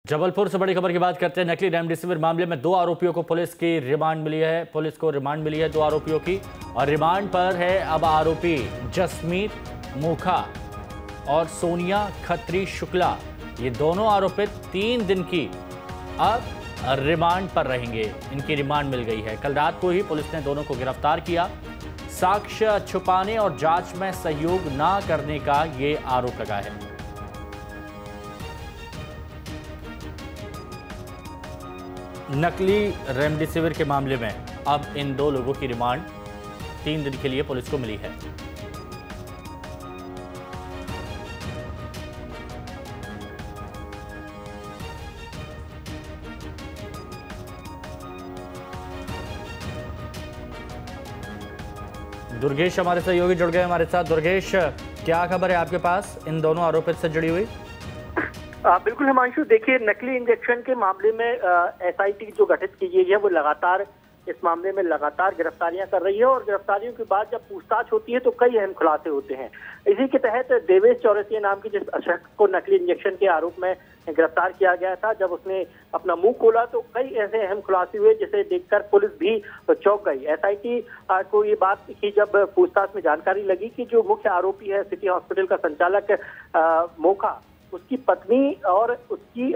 जबलपुर से बड़ी खबर की बात करते हैं। नकली रेमडेसिविर मामले में 2 आरोपियों को पुलिस की रिमांड मिली है। पुलिस को रिमांड मिली है 2 आरोपियों की, और रिमांड पर है अब आरोपी जसमीत मोखा और सोनिया खत्री शुक्ला। ये दोनों आरोपित 3 दिन की अब रिमांड पर रहेंगे। इनकी रिमांड मिल गई है। कल रात को ही पुलिस ने दोनों को गिरफ्तार किया। साक्ष्य छुपाने और जांच में सहयोग न करने का ये आरोप लगा है। नकली रेमडेसिविर के मामले में अब इन 2 लोगों की रिमांड 3 दिन के लिए पुलिस को मिली है। दुर्गेश हमारे सहयोगी जुड़ गए हमारे साथ। दुर्गेश, क्या खबर है आपके पास इन दोनों आरोपित से जुड़ी हुई? बिल्कुल हिमांशु, देखिए, नकली इंजेक्शन के मामले में एसआईटी जो गठित की गई है वो लगातार इस मामले में गिरफ्तारियां कर रही है, और गिरफ्तारियों के बाद जब पूछताछ होती है तो कई अहम खुलासे होते हैं। इसी के तहत देवेश चौरसिया नाम की जिस शख्स को नकली इंजेक्शन के आरोप में गिरफ्तार किया गया था, जब उसने अपना मुंह खोला तो कई ऐसे अहम खुलासे हुए जिसे देखकर पुलिस भी चौंक गई। एसआईटी को ये बात की जब पूछताछ में जानकारी लगी कि जो मुख्य आरोपी है सिटी हॉस्पिटल का संचालक मोखा, उसकी पत्नी और उसकी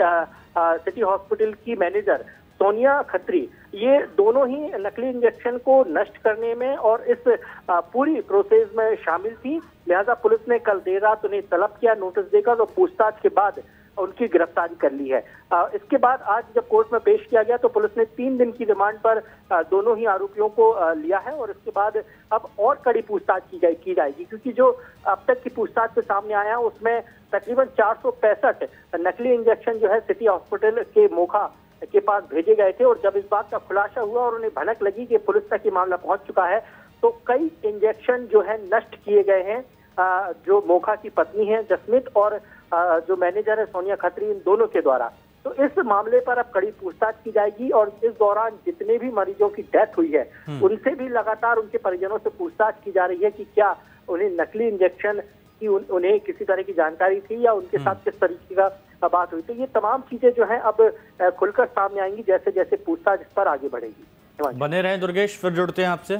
सिटी हॉस्पिटल की मैनेजर सोनिया खत्री, ये दोनों ही नकली इंजेक्शन को नष्ट करने में और इस पूरी प्रोसेस में शामिल थी। लिहाजा पुलिस ने कल देर रात उन्हें तलब किया, नोटिस देकर, तो पूछताछ के बाद उनकी गिरफ्तारी कर ली है। इसके बाद आज जब कोर्ट में पेश किया गया तो पुलिस ने 3 दिन की रिमांड पर दोनों ही आरोपियों को लिया है, और इसके बाद अब और कड़ी पूछताछ की जाएगी, क्योंकि जो अब तक की पूछताछ से सामने आया उसमें तकरीबन 465 नकली इंजेक्शन जो है सिटी हॉस्पिटल के मोखा के पास भेजे गए थे। और जब इस बात का खुलासा हुआ और उन्हें भनक लगी कि पुलिस तक ये मामला पहुंच चुका है, तो कई इंजेक्शन जो है नष्ट किए गए हैं। जो मोखा की पत्नी है जसमीत और जो मैनेजर है सोनिया खत्री, इन दोनों के द्वारा। तो इस मामले पर अब कड़ी पूछताछ की जाएगी, और इस दौरान जितने भी मरीजों की डेथ हुई है उनसे भी लगातार उनके परिजनों से पूछताछ की जा रही है कि क्या उन्हें नकली इंजेक्शन की उन्हें किसी तरह की जानकारी थी या उनके साथ किस तरीके का बात हुई। तो ये तमाम चीजें जो है अब खुलकर सामने आएंगी जैसे जैसे पूछताछ इस पर आगे बढ़ेगी। बने रहें दुर्गेश, फिर जुड़ते हैं आपसे।